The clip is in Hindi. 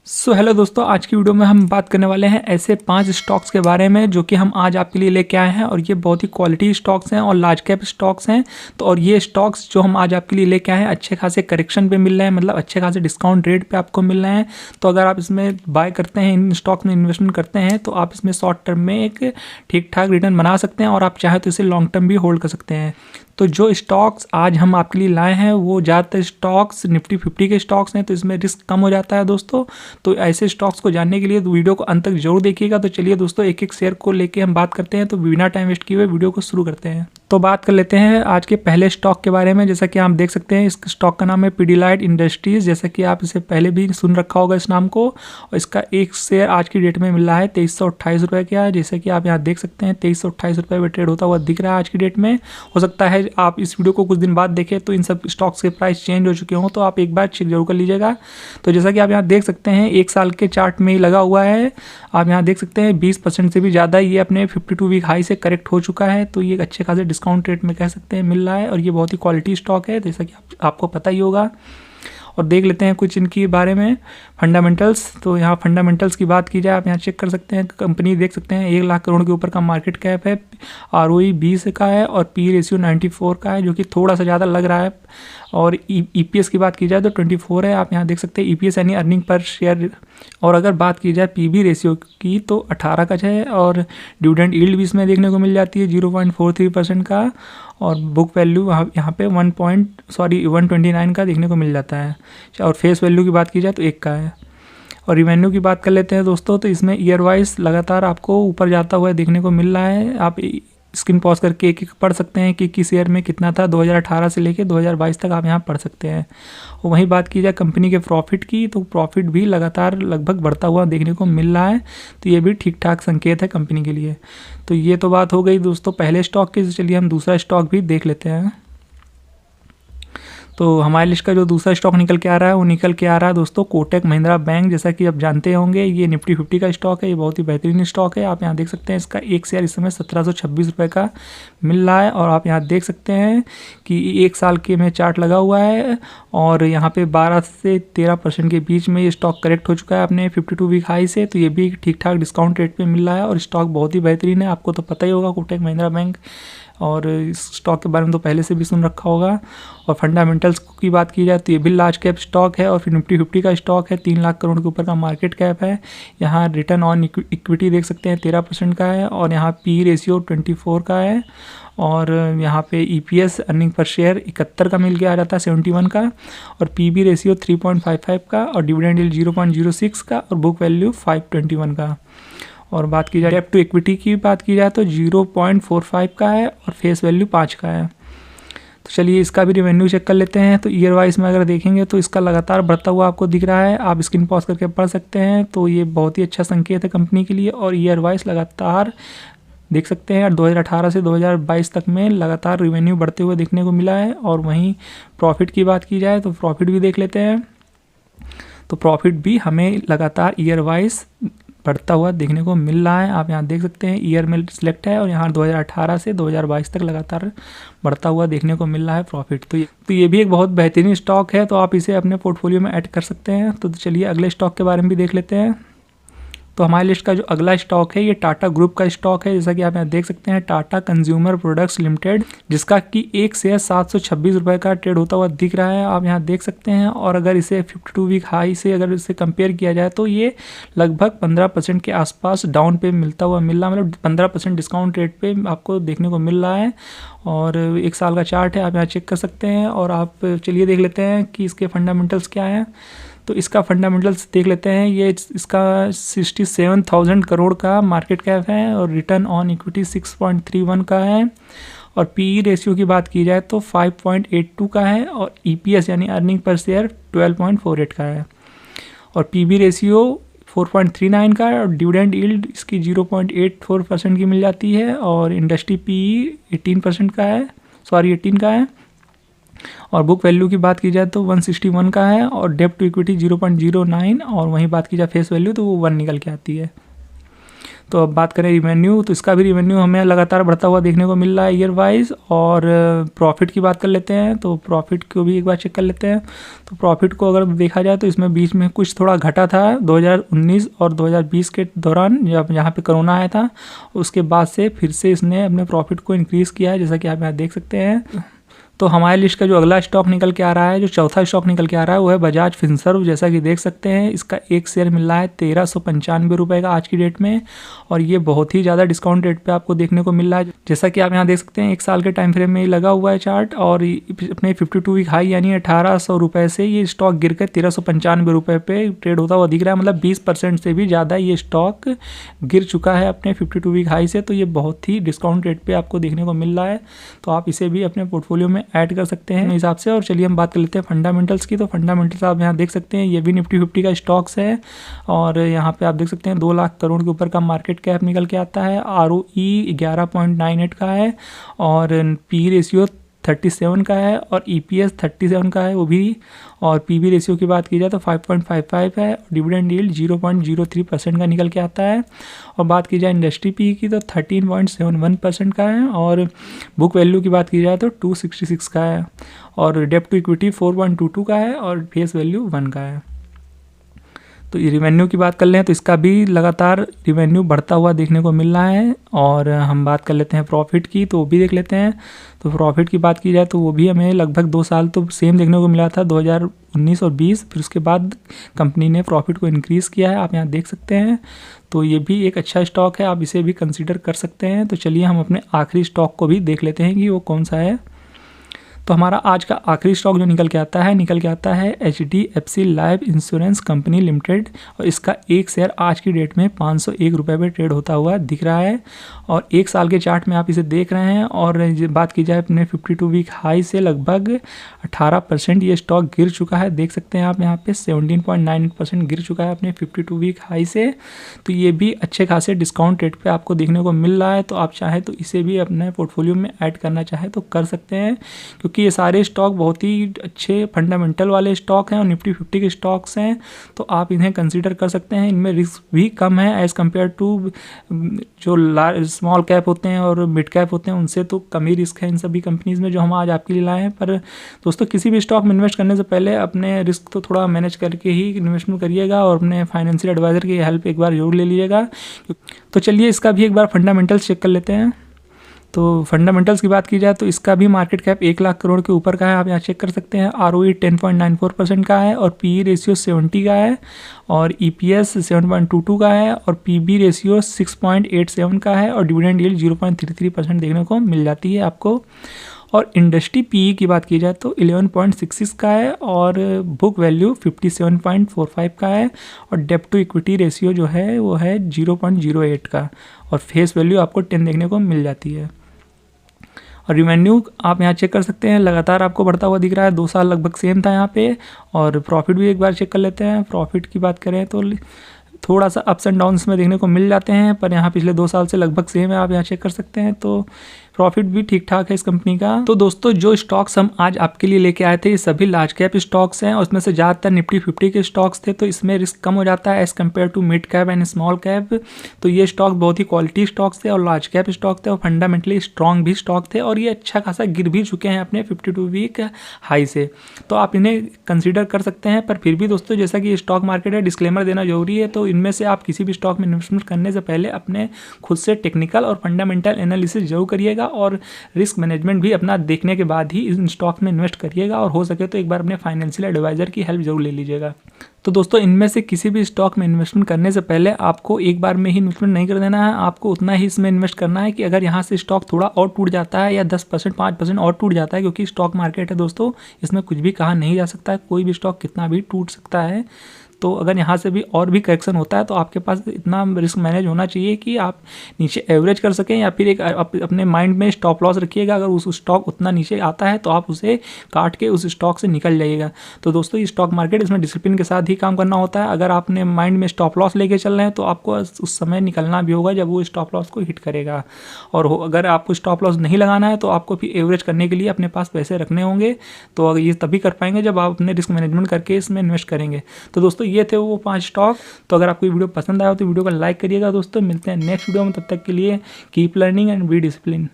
हेलो दोस्तों, आज की वीडियो में हम बात करने वाले हैं ऐसे 5 स्टॉक्स के बारे में जो कि हम आज आपके लिए लेके आए हैं। और ये बहुत ही क्वालिटी स्टॉक्स हैं और लार्ज कैप स्टॉक्स हैं। तो और ये स्टॉक्स जो हम आज आपके लिए लेके आए हैं अच्छे खासे करेक्शन पे मिल रहे हैं, मतलब अच्छे खासे डिस्काउंट रेट पे आपको मिल रहे हैं। तो अगर आप इसमें बाय करते हैं, इन स्टॉक्स में इन्वेस्टमेंट करते हैं, तो आप इसमें शॉर्ट टर्म में एक ठीक ठाक रिटर्न बना सकते हैं और आप चाहे तो इसे लॉन्ग टर्म भी होल्ड कर सकते हैं। तो जो स्टॉक्स आज हम आपके लिए लाए हैं वो ज़्यादातर स्टॉक्स निफ्टी 50 के स्टॉक्स हैं, तो इसमें रिस्क कम हो जाता है दोस्तों। तो ऐसे स्टॉक्स को जानने के लिए तो वीडियो को अंत तक जरूर देखिएगा। तो चलिए दोस्तों, एक एक शेयर को लेके हम बात करते हैं। तो बिना टाइम वेस्ट किए हुए वीडियो को शुरू करते हैं। तो बात कर लेते हैं आज के पहले स्टॉक के बारे में। जैसा कि आप देख सकते हैं, इस स्टॉक का नाम है पीडीलाइट इंडस्ट्रीज। जैसा कि आप इसे पहले भी सुन रखा होगा इस नाम को। और इसका एक शेयर आज की डेट में मिल रहा है 2328 रुपये का है। जैसे कि आप यहाँ देख सकते हैं 2328 रुपये में ट्रेड होता हुआ दिख रहा है आज की डेट में। हो सकता है आप इस वीडियो को कुछ दिन बाद देखें तो इन सब स्टॉक्स के प्राइस चेंज हो चुके हों, तो आप एक बार चेक जरूर कर लीजिएगा। तो जैसा कि आप यहाँ देख सकते हैं एक साल के चार्ट में ही लगा हुआ है। आप यहाँ देख सकते हैं 20% से भी ज़्यादा ये अपने 52 वीक हाई से करेक्ट हो चुका है। तो ये अच्छे खासे डिस्काउंट रेट में कह सकते हैं मिल रहा है। और ये बहुत ही क्वालिटी स्टॉक है, जैसा कि आपको पता ही होगा। और देख लेते हैं कुछ इनके बारे में फंडामेंटल्स। तो यहाँ फंडामेंटल्स की बात की जाए, आप यहाँ चेक कर सकते हैं कंपनी देख सकते हैं 1 लाख करोड़ के ऊपर का मार्केट कैप है। आरओई 20 का है और पी रेशियो 94 का है, जो कि थोड़ा सा ज़्यादा लग रहा है। और ईपीएस की बात की जाए तो 24 है। आप यहाँ देख सकते हैं ईपीएस यानी अर्निंग पर शेयर। और अगर बात की जाए पीबी रेशियो की तो 18 का है। और डिविडेंड यील्ड भी इसमें देखने को मिल जाती है 0.43% का। और बुक वैल्यू यहाँ पे 129 का देखने को मिल जाता है। और फेस वैल्यू की बात की जाए तो 1 का है। और रिवेन्यू की बात कर लेते हैं दोस्तों, तो इसमें ईयर वाइज लगातार आपको ऊपर जाता हुआ देखने को मिल रहा है। आप स्क्रीन पॉज करके एक एक पढ़ सकते हैं कि किस ईयर में कितना था। 2018 से लेके 2022 तक आप यहाँ पढ़ सकते हैं। और वहीं बात की जाए कंपनी के प्रॉफिट की, तो प्रॉफिट भी लगातार लगभग बढ़ता हुआ देखने को मिल रहा है। तो ये भी ठीक ठाक संकेत है कंपनी के लिए। तो ये तो बात हो गई दोस्तों पहले स्टॉक की। चलिए हम दूसरा स्टॉक भी देख लेते हैं। तो हमारी लिस्ट का जो दूसरा स्टॉक निकल के आ रहा है वो निकल के आ रहा है दोस्तों कोटक महिंद्रा बैंक। जैसा कि आप जानते होंगे ये निफ्टी 50 का स्टॉक है। ये बहुत ही बेहतरीन स्टॉक है। आप यहाँ देख सकते हैं इसका एक शेयर इस समय 1726 रुपये का मिल रहा है। और आप यहाँ देख सकते हैं कि 1 साल के में चार्ट लगा हुआ है। और यहाँ पे 12 से 13% के बीच में ये स्टॉक करेक्ट हो चुका है अपने 52 वीक हाई से। तो ये भी ठीक ठाक डिस्काउंट रेट पे मिल रहा है और स्टॉक बहुत ही बेहतरीन है। आपको तो पता ही होगा कोटक महिंद्रा बैंक, और इस स्टॉक के बारे में तो पहले से भी सुन रखा होगा। और फंडामेंटल्स की बात की जाए तो ये भी लार्ज कैप स्टॉक है और फिर निफ्टी 50 का स्टॉक है। 3 लाख करोड़ के ऊपर का मार्केट कैप है। यहाँ रिटर्न ऑन इक्विटी देख सकते हैं 13% का है। और यहाँ पी रेशियो 24 का है। और यहाँ पे ईपीएस अर्निंग पर शेयर 71 का मिल के आ जाता है 71 का। और पीबी रेशियो 3.55 का। और डिविडेंड यील्ड 0.06 का। और बुक वैल्यू 521 का। और बात की जाए डेब्ट टू इक्विटी की बात की जाए तो 0.45 का है। और फेस वैल्यू 5 का है। तो चलिए इसका भी रेवेन्यू चेक कर लेते हैं। तो ईयर वाइज में अगर देखेंगे तो इसका लगातार बढ़ता हुआ आपको दिख रहा है। आप स्क्रीन पॉज करके पढ़ सकते हैं। तो ये बहुत ही अच्छा संकेत है कंपनी के लिए। और ईयर वाइज लगातार देख सकते हैं 2018 से 2022 तक में लगातार रेवेन्यू बढ़ते हुए देखने को मिला है। और वहीं प्रॉफिट की बात की जाए तो प्रॉफिट भी देख लेते हैं। तो प्रॉफिट भी हमें लगातार ईयर वाइज बढ़ता हुआ देखने को मिल रहा है। आप यहाँ देख सकते हैं ईयर में सिलेक्ट है और यहाँ 2018 से 2022 तक लगातार बढ़ता हुआ देखने को मिल रहा है प्रॉफिट। तो ये भी एक बहुत बेहतरीन स्टॉक है। तो आप इसे अपने पोर्टफोलियो में ऐड कर सकते हैं। तो चलिए अगले स्टॉक के बारे में भी देख लेते हैं। तो हमारी लिस्ट का जो अगला स्टॉक है ये टाटा ग्रुप का स्टॉक है। जैसा कि आप यहाँ देख सकते हैं टाटा कंज्यूमर प्रोडक्ट्स लिमिटेड, जिसका कि एक शेयर 726 रुपये का ट्रेड होता हुआ दिख रहा है। आप यहाँ देख सकते हैं। और अगर इसे 52 वीक हाई से अगर इसे कंपेयर किया जाए तो ये लगभग 15% के आसपास डाउन पे मिलता हुआ मिल रहा है, मतलब 15% डिस्काउंट रेट पे आपको देखने को मिल रहा है। और 1 साल का चार्ट है, आप यहाँ चेक कर सकते हैं। और आप चलिए देख लेते हैं कि इसके फंडामेंटल्स क्या हैं। तो इसका फंडामेंटल्स देख लेते हैं। ये इसका 67,000 करोड़ का मार्केट कैप है। और रिटर्न ऑन इक्विटी 6.31 का है। और पीई रेशियो की बात की जाए तो 5.82 का है। और ईपीएस यानी अर्निंग पर शेयर 12.48 का है। और पीबी रेशियो 4.39 का है। और डिविडेंड यील्ड इसकी 0.84% की मिल जाती है। और इंडस्ट्री पीई 18% का है, 18 का है। और बुक वैल्यू की बात की जाए तो 161 का है। और डेब्ट टू इक्विटी 0.09। और वहीं बात की जाए फेस वैल्यू तो वो 1 निकल के आती है। तो अब बात करें रिवेन्यू, तो इसका भी रिवेन्यू हमें लगातार बढ़ता हुआ देखने को मिल रहा है ईयर वाइज। और प्रॉफिट की बात कर लेते हैं, तो प्रॉफिट को भी एक बार चेक कर लेते हैं। तो प्रॉफिट को अगर देखा जाए तो इसमें बीच में कुछ थोड़ा घटा था 2019 और 2020 के दौरान, जब यहाँ पे कोरोना आया था। उसके बाद से फिर से इसने अपने प्रॉफिट को इंक्रीज़ किया है, जैसा कि आप यहाँ देख सकते हैं। तो हमारे लिस्ट का जो अगला स्टॉक निकल के आ रहा है, जो चौथा स्टॉक निकल के आ रहा है, वो है बजाज फिनसर्व। जैसा कि देख सकते हैं इसका एक शेयर मिल रहा है 1395 रुपये का आज की डेट में, और ये बहुत ही ज़्यादा डिस्काउंट रेट पे आपको देखने को मिल रहा है। जैसा कि आप यहाँ देख सकते हैं 1 साल के टाइम फ्रेम में लगा हुआ है चार्ट, और अपने 52 वीक हाई यानी 1800 रुपये से ये स्टॉक गिर कर 1395 रुपये पे ट्रेड होता हुआ दिख रहा है। मतलब 20% से भी ज़्यादा ये स्टॉक गिर चुका है अपने 52 वीक हाई से। तो ये बहुत ही डिस्काउंट रेट पे आपको देखने को मिल रहा है, तो आप इसे भी अपने पोर्टफोलियो में ऐड कर सकते हैं हिसाब से। और चलिए हम बात कर लेते हैं फंडामेंटल्स की। तो फंडामेंटल्स आप यहाँ देख सकते हैं, ये भी निफ्टी 50 का स्टॉक्स है, और यहाँ पे आप देख सकते हैं 2 लाख करोड़ के ऊपर का मार्केट कैप निकल के आता है। ROE 11.98 का है, और पी रेशियो 37 का है, और EPS 37 का है वो भी। और PB रेशियो की बात की जाए तो 5.55 है, डिविडेंड यील्ड 0.03% का निकल के आता है। और बात की जाए इंडस्ट्री PE की तो 13.71% का है, और बुक वैल्यू की बात की जाए तो 266 का है, और डेब्ट टू इक्विटी 4.22 का है, और फेस वैल्यू 1 का है। तो ये रिवेन्यू की बात कर लें तो इसका भी लगातार रिवेन्यू बढ़ता हुआ देखने को मिल रहा है। और हम बात कर लेते हैं प्रॉफिट की, तो वो भी देख लेते हैं। तो प्रॉफिट की बात की जाए तो वो भी हमें लगभग 2 साल तो सेम देखने को मिला था, 2019 और 20। फिर उसके बाद कंपनी ने प्रॉफिट को इंक्रीज़ किया है, आप यहाँ देख सकते हैं। तो ये भी एक अच्छा स्टॉक है, आप इसे भी कंसिडर कर सकते हैं। तो चलिए हम अपने आखिरी स्टॉक को भी देख लेते हैं कि वो कौन सा है। तो हमारा आज का आखिरी स्टॉक जो निकल के आता है HDFC life insurance company limited, और इसका एक शेयर आज की डेट में 501 रुपये पे ट्रेड होता हुआ दिख रहा है। और 1 साल के चार्ट में आप इसे देख रहे हैं, और बात की जाए अपने 52 वीक हाई से लगभग 18% ये स्टॉक गिर चुका है। देख सकते हैं आप यहाँ पे 17.98% गिर चुका है अपने 52 वीक हाई से। तो ये भी अच्छे खासे डिस्काउंट रेट पे आपको देखने को मिल रहा है। तो आप चाहें तो इसे भी अपने पोर्टफोलियो में ऐड करना चाहें तो कर सकते हैं, क्योंकि ये सारे स्टॉक बहुत ही अच्छे फंडामेंटल वाले स्टॉक हैं और निफ्टी 50 के स्टॉक्स हैं। तो आप इन्हें कंसीडर कर सकते हैं। इनमें रिस्क भी कम है एज़ कम्पेयर टू जो स्मॉल कैप होते हैं और मिड कैप होते हैं, उनसे तो कम ही रिस्क है इन सभी कंपनीज़ में जो हम आज आपके लिए लाए हैं। पर दोस्तों, किसी भी स्टॉक में इन्वेस्ट करने से पहले अपने रिस्क तो थोड़ा मैनेज करके ही इन्वेस्टमेंट करिएगा, और अपने फाइनेंशियल एडवाइज़र की हेल्प एक बार जरूर ले लीजिएगा। तो चलिए इसका भी एक बार फंडामेंटल्स चेक कर लेते हैं। तो फंडामेंटल्स की बात की जाए तो इसका भी मार्केट कैप 1 लाख करोड़ के ऊपर का है, आप यहाँ चेक कर सकते हैं। ROE 10.94% का है, और PE रेशियो 70 का है, और EPS 7.22 का है, और PB रेशियो 6.87 का है, और डिविडेंड यील्ड 0.33% देखने को मिल जाती है आपको। और इंडस्ट्री PE की बात की जाए तो 11.66 का है, और बुक वैल्यू 57.45 का है, और डेब्ट टू इक्विटी रेशियो जो है वो है 0.08 का, और फेस वैल्यू आपको 10 देखने को मिल जाती है। और रिवेन्यू आप यहाँ चेक कर सकते हैं, लगातार आपको बढ़ता हुआ दिख रहा है। 2 साल लगभग सेम था यहाँ पे। और प्रॉफिट भी एक बार चेक कर लेते हैं। प्रॉफिट की बात करें तो थोड़ा सा अप्स एंड डाउन्स में देखने को मिल जाते हैं, पर यहाँ पिछले 2 साल से लगभग सेम है, आप यहाँ चेक कर सकते हैं। तो प्रॉफिट भी ठीक ठाक है इस कंपनी का। तो दोस्तों, जो स्टॉक्स हम आज आपके लिए लेके आए थे ये सभी लार्ज कैप स्टॉक्स हैं, और उसमें से ज़्यादातर निफ्टी 50 के स्टॉक्स थे। तो इसमें रिस्क कम हो जाता है as compared to mid cap and small cap. तो ये स्टॉक बहुत ही क्वालिटी स्टॉक्स थे और लार्ज कैप स्टॉक थे, और फंडामेंटली स्ट्रॉन्ग भी स्टॉक थे, और ये अच्छा खासा गिर भी चुके हैं अपने 52 वीक हाई से। तो आप इन्हें कंसिडर कर सकते हैं। पर फिर भी दोस्तों, जैसा कि स्टॉक मार्केट है, डिस्क्लेमर देना जरूरी है। तो इनमें से आप किसी भी स्टॉक में इन्वेस्टमेंट करने से पहले अपने खुद से टेक्निकल और फंडामेंटल एनालिसिस जरूर करिएगा, और रिस्क मैनेजमेंट भी अपना देखने के बाद ही इन स्टॉक में इन्वेस्ट करिएगा, और हो सके तो एक बार अपने फाइनेंशियल एडवाइजर की हेल्प जरूर ले लीजिएगा। तो दोस्तों, इनमें से किसी भी स्टॉक में इन्वेस्टमेंट करने से पहले आपको एक बार में ही इन्वेस्टमेंट नहीं कर देना है। आपको उतना ही इसमें इन्वेस्ट करना है कि अगर यहाँ से स्टॉक थोड़ा और टूट जाता है या 10% 5% और टूट जाता है, क्योंकि स्टॉक मार्केट है दोस्तों, इसमें कुछ भी कहा नहीं जा सकता है, कोई भी स्टॉक कितना भी टूट सकता है। तो अगर यहाँ से भी और भी करेक्शन होता है तो आपके पास इतना रिस्क मैनेज होना चाहिए कि आप नीचे एवरेज कर सकें, या फिर एक अपने माइंड में स्टॉप लॉस रखिएगा। अगर उस स्टॉक उतना नीचे आता है तो आप उसे काट के उस स्टॉक से निकल जाइएगा। तो दोस्तों, ये स्टॉक मार्केट, इसमें डिसिप्लिन के साथ ही काम करना होता है। अगर आपने माइंड में स्टॉप लॉस लेके चल रहे हैं तो आपको उस समय निकलना भी होगा जब वो स्टॉप लॉस को हिट करेगा। और अगर आपको स्टॉप लॉस नहीं लगाना है तो आपको फिर एवरेज करने के लिए अपने पास पैसे रखने होंगे। तो ये तभी कर पाएंगे जब आप अपने रिस्क मैनेजमेंट करके इसमें इन्वेस्ट करेंगे। तो दोस्तों, ये थे वो 5 स्टॉक। तो अगर आपको ये वीडियो पसंद आया हो तो वीडियो को लाइक करिएगा दोस्तों। मिलते हैं नेक्स्ट वीडियो में, तब तक के लिए keep learning and be discipline.